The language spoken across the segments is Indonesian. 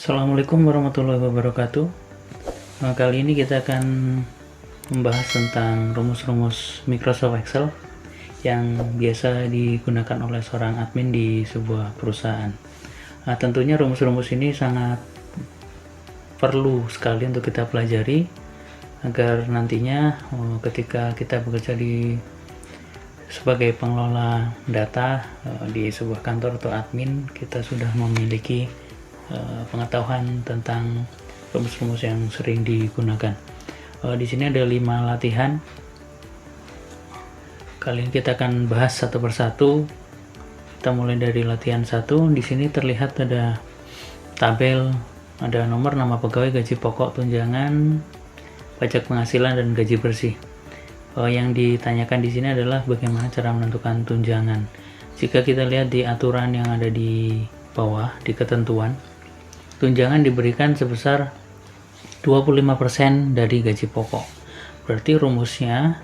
Assalamualaikum warahmatullahi wabarakatuh. Kali ini kita akan membahas tentang rumus-rumus Microsoft Excel yang biasa digunakan oleh seorang admin di sebuah perusahaan. Tentunya rumus-rumus ini sangat perlu sekali untuk kita pelajari agar nantinya ketika kita bekerja sebagai pengelola data di sebuah kantor atau admin, kita sudah memiliki pengetahuan tentang rumus-rumus yang sering digunakan. Di sini ada 5 latihan. Kali ini kita akan bahas satu persatu. Kita mulai dari latihan 1. Di sini terlihat ada tabel, ada nomor, nama pegawai, gaji pokok, tunjangan, pajak penghasilan, dan gaji bersih. Yang ditanyakan di sini adalah bagaimana cara menentukan tunjangan. Jika kita lihat di aturan yang ada di bawah, di ketentuan, tunjangan diberikan sebesar 25% dari gaji pokok. Berarti rumusnya,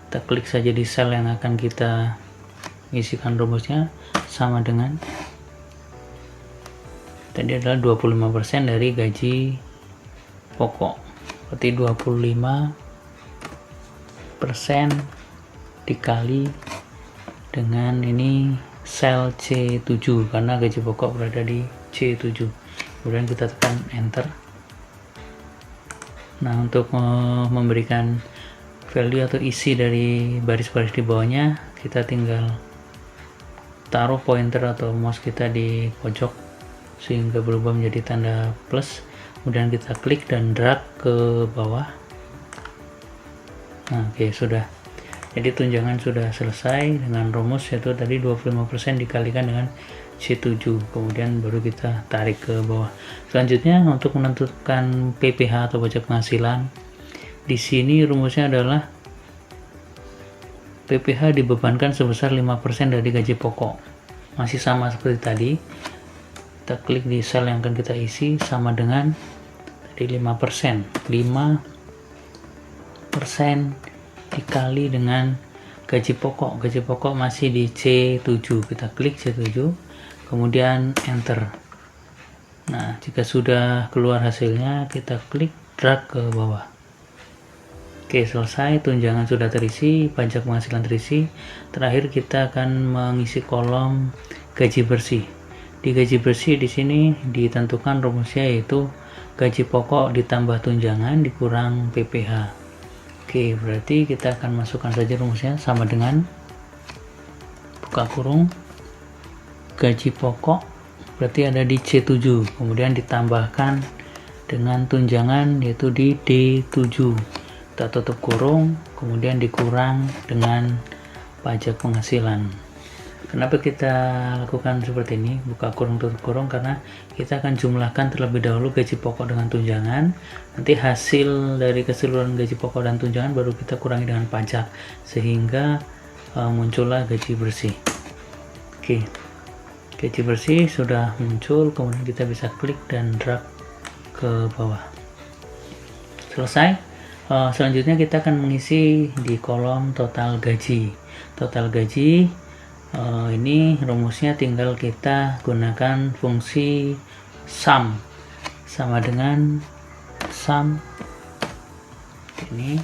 kita klik saja di sel yang akan kita isikan rumusnya, sama dengan tadi adalah 25% dari gaji pokok. Berarti 25% dikali dengan ini sel C7 karena gaji pokok berada di C7. Kemudian kita tekan enter. Nah, untuk memberikan value atau isi dari baris-baris di bawahnya, kita tinggal taruh pointer atau mouse kita di pojok sehingga berubah menjadi tanda plus. Kemudian kita klik dan drag ke bawah. Nah, oke, sudah. Jadi tunjangan sudah selesai dengan rumus, yaitu tadi 25% dikalikan dengan C7, kemudian baru kita tarik ke bawah. Selanjutnya untuk menentukan PPh atau pajak penghasilan, di sini rumusnya adalah PPh dibebankan sebesar 5% dari gaji pokok. Masih sama seperti tadi. Kita klik di sel yang akan kita isi, sama dengan tadi 5%. 5% dikali dengan gaji pokok. Gaji pokok masih di C7. Kita klik C7. Kemudian enter. Nah, jika sudah keluar hasilnya, kita klik drag ke bawah. Oke, selesai. Tunjangan sudah terisi, pajak penghasilan terisi. Terakhir kita akan mengisi kolom gaji bersih. Di gaji bersih di sini ditentukan rumusnya, yaitu gaji pokok ditambah tunjangan dikurang PPh. Oke, berarti kita akan masukkan saja rumusnya, sama dengan buka kurung gaji pokok berarti ada di C7, kemudian ditambahkan dengan tunjangan yaitu di D7, kita tutup kurung, kemudian dikurang dengan pajak penghasilan. Kenapa kita lakukan seperti ini, buka kurung tutup kurung? Karena kita akan jumlahkan terlebih dahulu gaji pokok dengan tunjangan, nanti hasil dari keseluruhan gaji pokok dan tunjangan baru kita kurangi dengan pajak, sehingga muncullah gaji bersih. Oke, gaji bersih sudah muncul, kemudian kita bisa klik dan drag ke bawah. Selesai. Selanjutnya kita akan mengisi di kolom total gaji. Total gaji ini rumusnya tinggal kita gunakan fungsi sum, sama dengan sum. Ini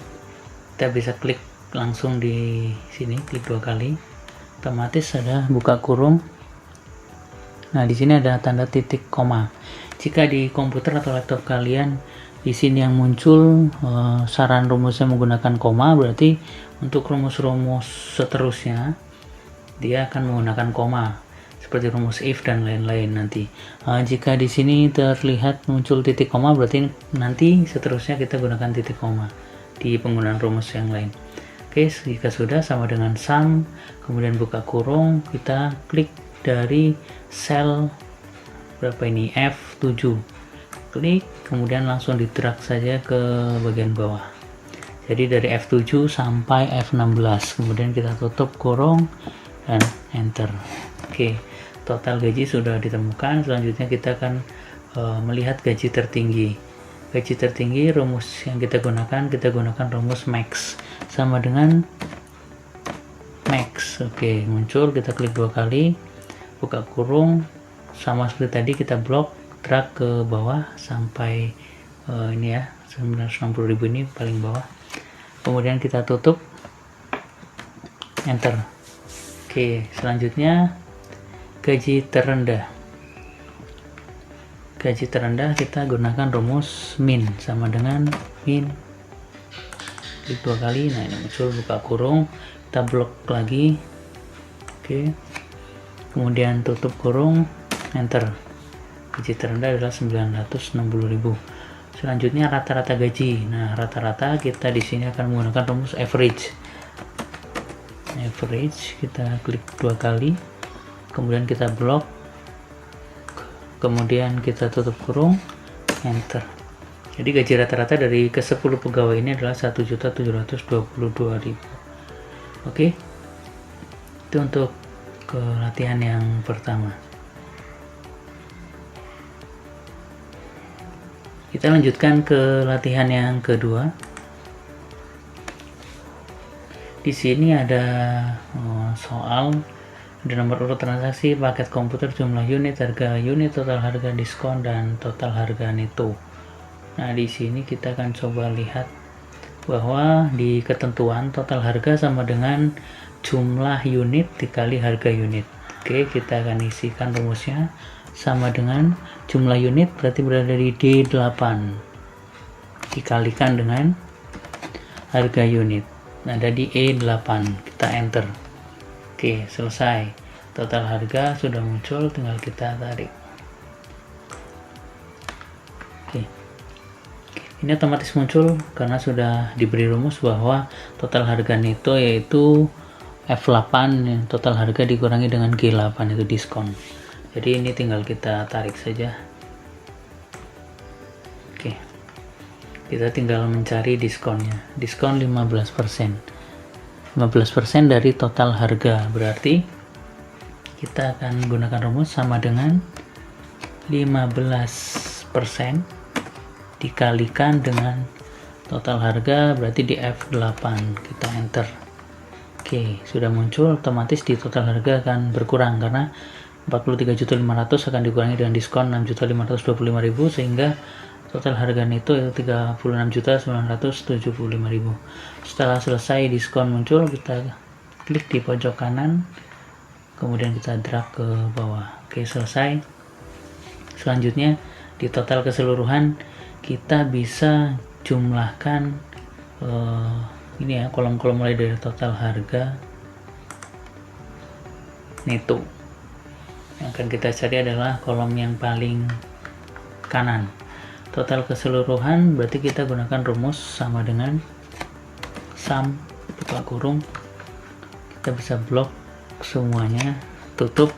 kita bisa klik langsung di sini, klik 2 kali, otomatis ada buka kurung. Nah, di sini ada tanda titik koma. Jika di komputer atau laptop kalian di sini yang muncul saran rumusnya menggunakan koma, berarti untuk rumus-rumus seterusnya dia akan menggunakan koma, seperti rumus if dan lain-lain nanti. Jika di sini terlihat muncul titik koma, berarti nanti seterusnya kita gunakan titik koma di penggunaan rumus yang lain. Oke, jika sudah, sama dengan sum, kemudian buka kurung, kita klik dari sel berapa ini, F7, klik, kemudian langsung di drag saja ke bagian bawah. Jadi dari F7 sampai F16, kemudian kita tutup kurung dan enter. Oke, total gaji sudah ditemukan. Selanjutnya kita akan melihat gaji tertinggi. Gaji tertinggi, rumus yang kita gunakan rumus max, sama dengan max. Oke, muncul, kita klik 2 kali, buka kurung, sama seperti tadi kita blok, drag ke bawah sampai ini ya, 960.000 ini paling bawah. Kemudian kita tutup, enter. Oke, selanjutnya gaji terendah. Gaji terendah kita gunakan rumus min, sama dengan min, klik 2 kali. Nah, ini muncul, buka kurung, kita blok lagi. Oke, kemudian tutup kurung, enter. Gaji terendah adalah 960.000. Selanjutnya rata-rata gaji. Nah, rata-rata kita di sini akan menggunakan rumus average. Average, kita klik 2 kali, kemudian kita blok, kemudian kita tutup kurung, enter. Jadi gaji rata-rata dari ke-10 pegawai ini adalah 1.722.000. Oke, itu untuk latihan yang pertama. Kita lanjutkan ke latihan yang kedua. Di sini ada soal, ada nomor urut transaksi, paket komputer, jumlah unit, harga unit, total harga diskon, dan total harga neto. Nah, di sini kita akan coba lihat bahwa di ketentuan total harga sama dengan jumlah unit dikali harga unit. Oke, kita akan isikan rumusnya, sama dengan jumlah unit berarti berada di D8 dikalikan dengan harga unit. Nah, ada di E8, kita enter. Oke, selesai. Total harga sudah muncul, tinggal kita tarik. Oke, ini otomatis muncul karena sudah diberi rumus bahwa total harga neto yaitu F8, total harga dikurangi dengan G8, itu diskon. Jadi ini tinggal kita tarik saja. Oke, kita tinggal mencari diskonnya. Diskon 15%. 15% dari total harga, berarti kita akan gunakan rumus sama dengan 15% dikalikan dengan total harga, berarti di F8, kita enter. Oke, sudah muncul, otomatis di total harga akan berkurang karena 43.500.000 akan dikurangi dengan diskon 6.525.000, sehingga total harga neto itu 36.975.000. Setelah selesai diskon muncul, kita klik di pojok kanan, kemudian kita drag ke bawah. Oke, selesai. Selanjutnya di total keseluruhan kita bisa jumlahkan ini ya, kolom-kolom mulai dari total harga neto. Yang akan kita cari adalah kolom yang paling kanan. Total keseluruhan berarti kita gunakan rumus sama dengan sum, buka kurung, kita bisa blok semuanya, tutup,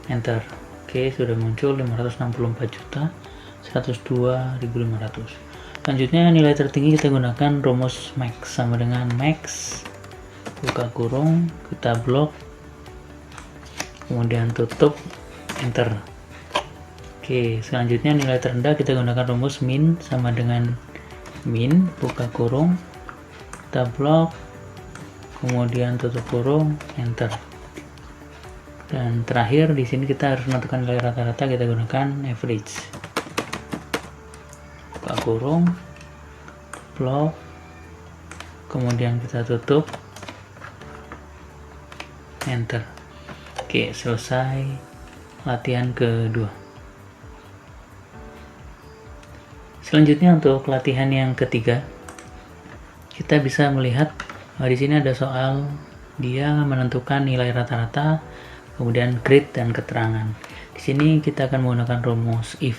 enter. Oke, sudah muncul 564.102.500. Selanjutnya nilai tertinggi kita gunakan rumus max, sama dengan max, buka kurung, kita blok, kemudian tutup, enter. Oke, selanjutnya nilai terendah kita gunakan rumus min, sama dengan min, buka kurung, kita blok, kemudian tutup kurung, enter. Dan terakhir di sini kita harus menentukan nilai rata-rata, kita gunakan average. Buka kurung, blok, kemudian kita tutup, enter. Oke, selesai latihan kedua. Selanjutnya untuk latihan yang ketiga, kita bisa melihat di sini ada soal, dia menentukan nilai rata-rata, kemudian grade dan keterangan. Di sini kita akan menggunakan rumus if.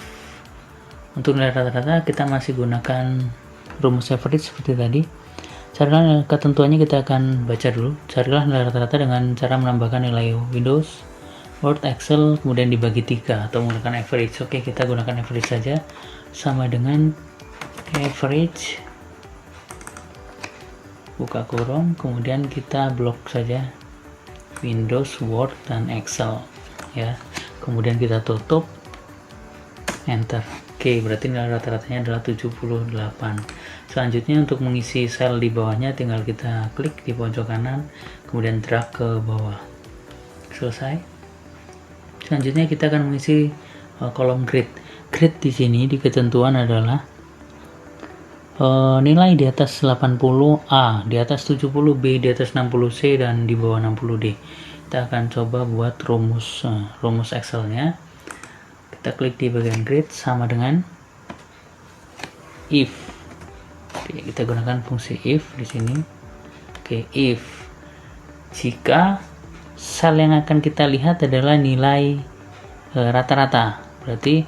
Untuk nilai rata-rata kita masih gunakan rumus average seperti tadi. Cara ketentuannya kita akan baca dulu. Carilah nilai rata-rata dengan cara menambahkan nilai Windows, Word, Excel, kemudian dibagi 3 atau menggunakan average. Oke, kita gunakan average saja, sama dengan average, buka kurung, kemudian kita blok saja Windows, Word, dan Excel ya. Kemudian kita tutup, enter. Oke, berarti nilai rata-ratanya adalah 78. Selanjutnya untuk mengisi sel di bawahnya tinggal kita klik di pojok kanan, kemudian drag ke bawah. Selesai. Selanjutnya kita akan mengisi kolom grade. Grade di sini di ketentuan adalah nilai di atas 80A, di atas 70B, di atas 60C, dan di bawah 60D. Kita akan coba buat rumus Excelnya. Kita klik di bagian grade sama dengan if. Oke, kita gunakan fungsi if di sini. Oke, if jika sel yang akan kita lihat adalah nilai rata-rata, berarti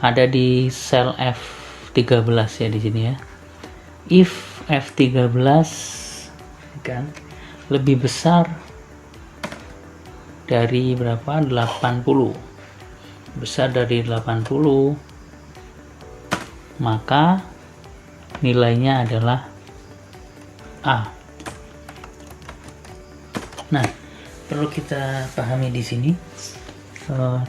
ada di sel F13 ya di sini ya. If F13 kan lebih besar dari berapa? 80. Besar dari 80, maka nilainya adalah A. Nah, perlu kita pahami di sini.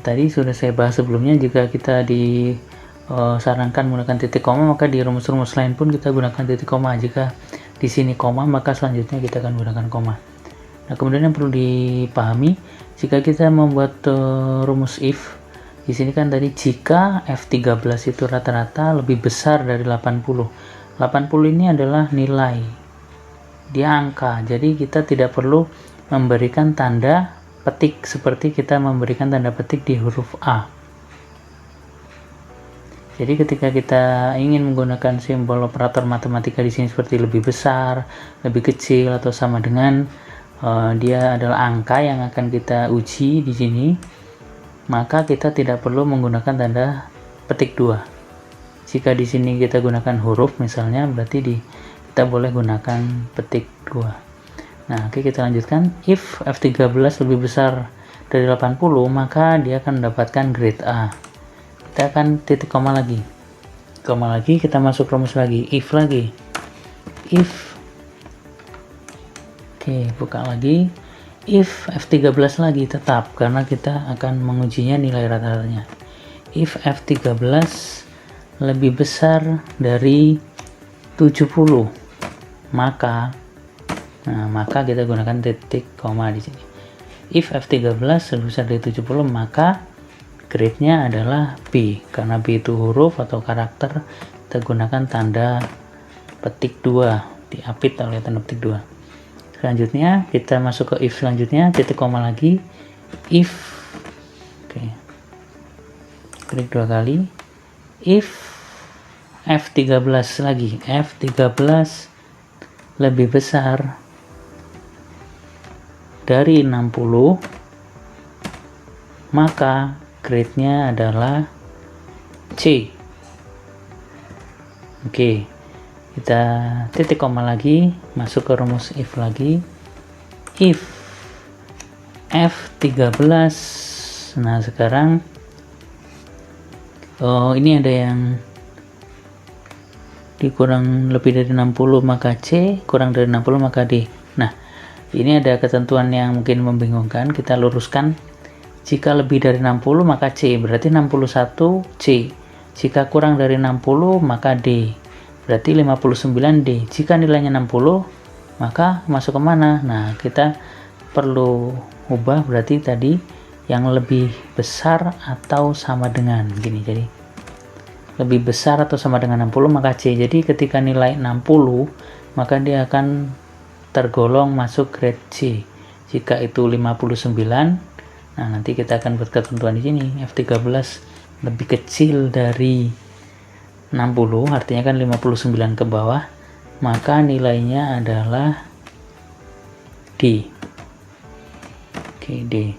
Tadi sudah saya bahas sebelumnya, jika kita disarankan menggunakan titik koma, maka di rumus-rumus lain pun kita gunakan titik koma. Jika di sini koma, maka selanjutnya kita akan gunakan koma. Nah, kemudian yang perlu dipahami, jika kita membuat rumus if, di sini kan tadi jika F13 itu rata-rata lebih besar dari 80. 80 ini adalah nilai, dia angka. Jadi kita tidak perlu memberikan tanda petik seperti kita memberikan tanda petik di huruf A. Jadi ketika kita ingin menggunakan simbol operator matematika di sini seperti lebih besar, lebih kecil, atau sama dengan, dia adalah angka yang akan kita uji di sini, maka kita tidak perlu menggunakan tanda petik 2. Jika di sini kita gunakan huruf misalnya, berarti kita boleh gunakan petik 2. Nah, oke, kita lanjutkan. If F13 lebih besar dari 80, maka dia akan mendapatkan grade A. Kita akan titik koma lagi, kita masuk rumus lagi, if lagi, if, oke, buka lagi, if F13 lagi tetap, karena kita akan mengujinya nilai rata-ratanya. If F13 lebih besar dari 70, maka kita gunakan titik koma di sini. If F13 lebih besar dari 70, maka grade-nya adalah B. Karena B itu huruf atau karakter, kita gunakan tanda petik 2, diapit oleh tanda petik 2. Selanjutnya kita masuk ke if selanjutnya, titik koma lagi, if, oke, klik 2 kali, if F13 lagi, F13 lebih besar dari 60, maka grade-nya adalah C. Oke, kita titik koma lagi, masuk ke rumus if lagi, if F13, nah sekarang ini ada yang dikurang lebih dari 60 maka C, kurang dari 60 maka D. Nah, ini ada ketentuan yang mungkin membingungkan, kita luruskan. Jika lebih dari 60 maka C, berarti 61 C. Jika kurang dari 60 maka D, berarti 59 D. Jika nilainya 60, maka masuk ke mana? Nah, kita perlu ubah, berarti tadi yang lebih besar atau sama dengan gini. Jadi lebih besar atau sama dengan 60 maka C. Jadi ketika nilai 60, maka dia akan tergolong masuk grade C. Jika itu 59, nah nanti kita akan buat ketentuan di sini, F13 lebih kecil dari 60, artinya kan 59 ke bawah, maka nilainya adalah D. Oke, D.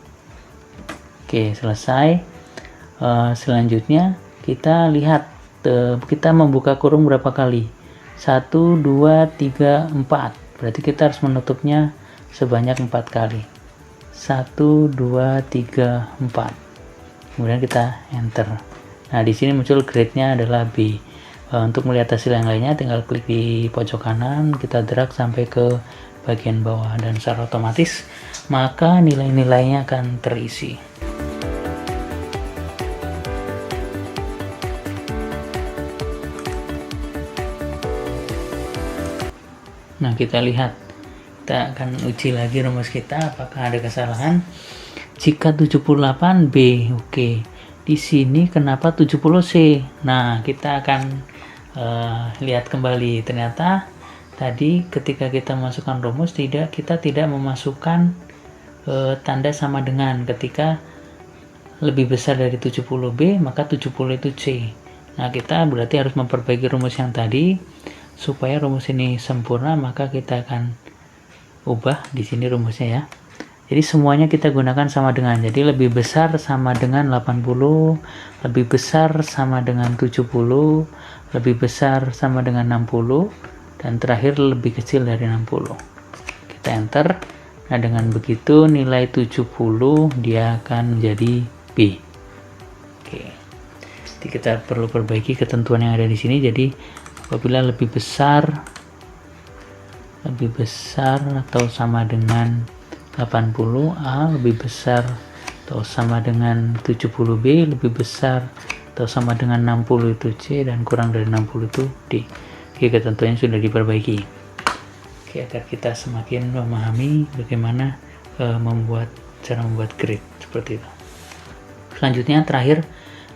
Oke, selesai. Selanjutnya kita lihat, kita membuka kurung berapa kali? 1, 2, 3, 4. Berarti kita harus menutupnya sebanyak 4 kali. 1, 2, 3, 4. Kemudian kita enter. Nah, di sini muncul grade-nya adalah B. Untuk melihat hasil yang lainnya, tinggal klik di pojok kanan, kita drag sampai ke bagian bawah, dan secara otomatis maka nilai-nilainya akan terisi. Nah, kita lihat, kita akan uji lagi rumus kita apakah ada kesalahan. Jika 78 B, oke. di sini kenapa 70C? Nah, kita akan lihat kembali. Ternyata tadi ketika kita masukkan rumus kita tidak memasukkan tanda sama dengan. Ketika lebih besar dari 70B, maka 70 itu C. Nah, kita berarti harus memperbaiki rumus yang tadi supaya rumus ini sempurna, maka kita akan ubah di sini rumusnya ya. Jadi semuanya kita gunakan sama dengan. Jadi lebih besar sama dengan 80, lebih besar sama dengan 70, lebih besar sama dengan 60, dan terakhir lebih kecil dari 60. Kita enter. Nah, dengan begitu nilai 70 dia akan menjadi B. Oke. Jadi kita perlu perbaiki ketentuan yang ada di sini. Jadi apabila lebih besar atau sama dengan 80, A lebih besar atau sama dengan 70B, lebih besar atau sama dengan 60 itu C, dan kurang dari 60 itu D. Oke, ketentuannya sudah diperbaiki. Oke, agar kita semakin memahami bagaimana cara membuat grid seperti itu. Selanjutnya terakhir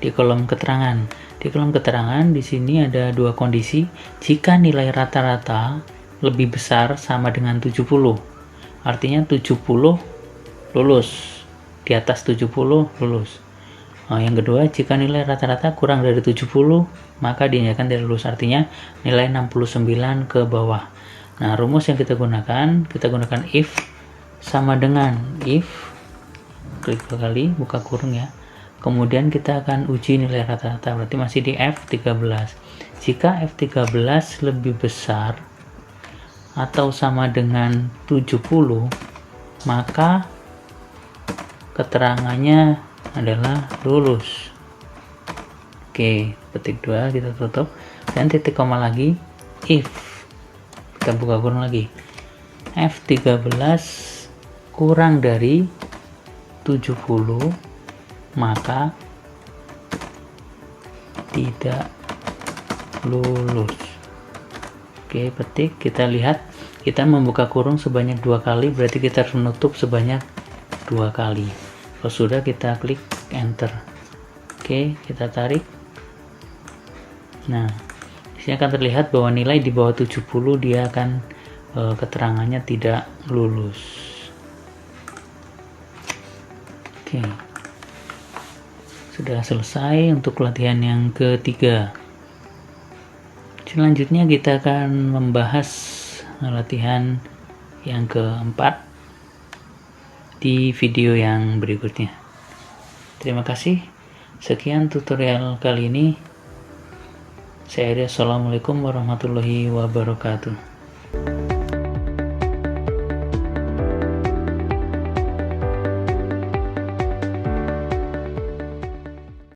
di kolom keterangan. Di kolom keterangan di sini ada dua kondisi. Jika nilai rata-rata lebih besar sama dengan 70, artinya 70 lulus, di atas 70 lulus. Yang kedua, jika nilai rata-rata kurang dari 70, maka dinyatakan tidak lulus, artinya nilai 69 ke bawah. Nah, rumus yang kita gunakan if sama dengan if, klik dua kali, buka kurung ya. Kemudian kita akan uji nilai rata-rata, berarti masih di F13. Jika F13 lebih besar atau sama dengan 70, maka keterangannya adalah lulus. Oke, petik 2 kita tutup dan titik koma lagi. If kita buka kurung lagi, F13 kurang dari 70, maka tidak lulus. Oke, petik, kita lihat kita membuka kurung sebanyak 2 kali, berarti kita harus menutup sebanyak 2 kali. Kalau sudah, kita klik enter. Oke, kita tarik. Nah, di sini akan terlihat bahwa nilai di bawah 70 dia akan keterangannya tidak lulus. Oke, sudah selesai untuk latihan yang ketiga. Selanjutnya kita akan membahas latihan yang keempat di video yang berikutnya. Terima kasih. Sekian tutorial kali ini. Saya Assalamualaikum warahmatullahi wabarakatuh.